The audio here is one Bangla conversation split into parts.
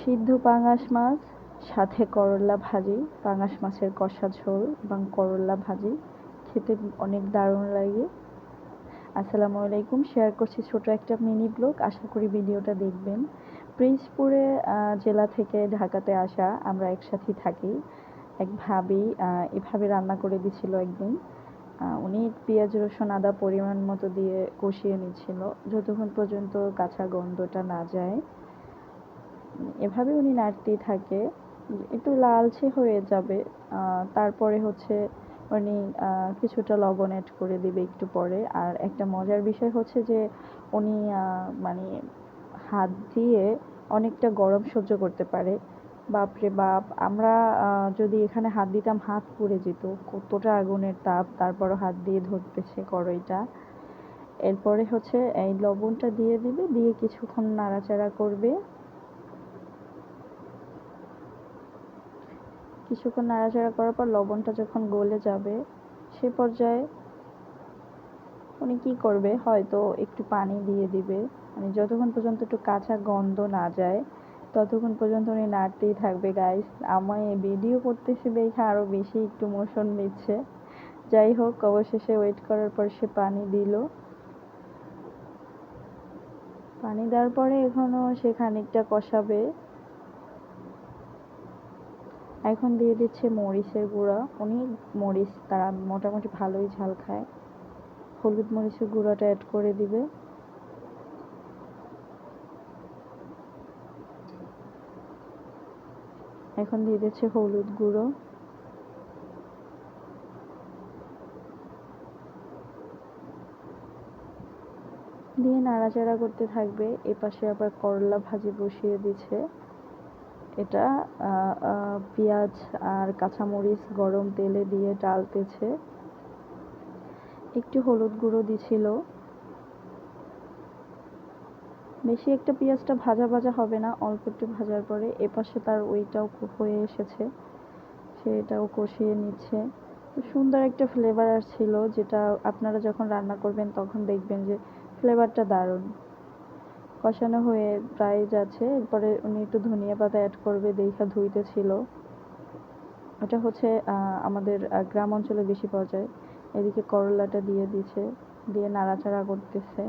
সিদ্ধ পাঙাশ মাছ, সাথে করল্লা ভাজি, পাঙাশ মাছের কষা ঝোল এবং করল্লা ভাজি খেতে অনেক দারুণ লাগে। আসসালামু আলাইকুম, শেয়ার করছি ছোট একটা মিনি ব্লগ, আশা করি ভিডিওটা দেখবেন। পিরিজপুরে জেলা থেকে ঢাকাতে আসা আমরা একসাথেই থাকি। এক ভাবি এভাবে রান্না করে দিছিল একদিন। উনি পেঁয়াজ রসুন আদা পরিমাণ মতো দিয়ে কষিয়ে নিচ্ছিল যতক্ষণ পর্যন্ত কাঁচা গন্ধটা না যায়। এভাবে উনি নাড়তেই থাকে, একটু লালচে হয়ে যাবে। তারপরে হচ্ছে উনি কিছুটা লবণ অ্যাড করে দিবে একটু পরে। আর একটা মজার বিষয় হচ্ছে যে উনি মানে হাত দিয়ে অনেকটা গরম সহ্য করতে পারে। বাপরে বাপ, আমরা যদি এখানে হাত দিতাম হাত পুড়ে যেত, কতটা আগুনের তাপ, তারপরও হাত দিয়ে ধরতেছে কড়াইটা। এরপরে হচ্ছে এই লবণটা দিয়ে দিবে, দিয়ে কিছুক্ষণ নাড়াচাড়া করবে। কিছুক্ষণ নাড়াচাড়া করার পর লবণটা যখন গলে যাবে সে পর্যায়ে উনি কি করবে, হয়তো একটু পানি দিয়ে দিবে। মানে যতক্ষণ পর্যন্ত একটু কাঁচা গন্ধ না যায় ততক্ষণ পর্যন্ত উনি নাড়তেই থাকবে। গাইস, আমায় ভিডিও করতেছি দেখে আরো বেশি একটু মোশন নিচ্ছে। যাই হোক, অবশেষে ওয়েট করার পর সে পানি দিল। পানি দেওয়ার পরে এখনো সে খানিকটা কষাবে। এখন দিয়ে দিচ্ছে মরিচের গুঁড়া। উনি মরিচ তারা মোটামুটি ভালোই ঝাল খায়। হলুদ মরিচের গুঁড়াটা অ্যাড করে দিবে। এখন দিয়ে দিচ্ছে হলুদ গুঁড়ো। দিয়ে নাড়াচাড়া করতে থাকবে। এপাশে আবার করলা ভাজি বসিয়ে দিচ্ছে। এটা পেঁয়াজ আর কাঁচামরিচ গরম তেলে দিয়ে ডালতেছে। একটু হলুদ গুঁড়ো দিছিল। বেশি একটা পেঁয়াজটা ভাজা ভাজা হবে না, অল্প একটু ভাজার পরে এপাশে তার ওইটাও হয়ে এসেছে, সেটাও কষিয়ে নিচ্ছে। সুন্দর একটা ফ্লেভার আসছিল, যেটা আপনারা যখন রান্না করবেন তখন দেখবেন যে ফ্লেভারটা দারুণ। কষানো হয়ে প্রায় যাচ্ছে, এরপরে উনি একটু ধনিয়া পাতা অ্যাড করবে, দেখা ধুইতেছিল। এটা হচ্ছে আমাদের গ্রাম অঞ্চলে বেশি পাওয়া যায়। এদিকে করলাটা দিয়ে দিছে, দিয়ে নাড়াচাড়া করতেছে।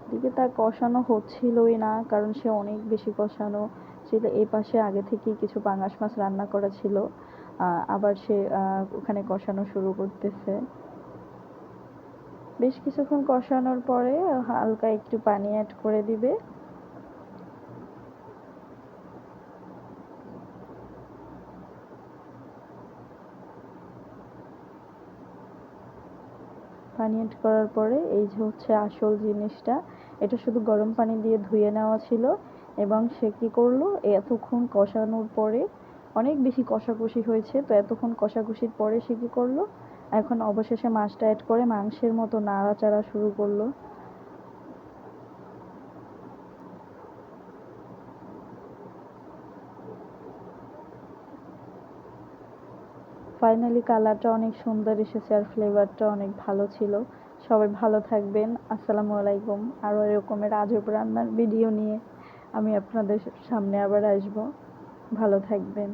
এদিকে তার কষানো হচ্ছিলই না, কারণ সে অনেক বেশি কষানো ছিল। এই পাশে আগে থেকেই কিছু পাঙাশ মাছ রান্না করা ছিল, আবার সে ওখানে কষানো শুরু করতেছে। বেশ কিছুক্ষণ কষানোর পরে হালকা একটু পানি অ্যাড করে দিবে। পানি অ্যাড করার পরে এই যে হচ্ছে আসল জিনিসটা, এটা শুধু গরম পানি দিয়ে ধুয়ে নেওয়া ছিল। এবং সে কি করলো, এতক্ষণ কষানোর পরে অনেক বেশি কষাকষি হয়েছে, তো এতক্ষণ কষাকষির পরে সে কি করলো, এখন অবশেষে মাছটা অ্যাড করে মাংসের মতো নাড়াচাড়া শুরু করলো। ফাইনালি কালারটা অনেক সুন্দর এসেছে আর ফ্লেভারটা অনেক ভালো ছিল। সবাই ভালো থাকবেন, আসসালামু আলাইকুম। আরও এরকমের আজব রান্নার ভিডিও নিয়ে আমি আপনাদের সামনে আবার আসবো। ভালো থাকবেন।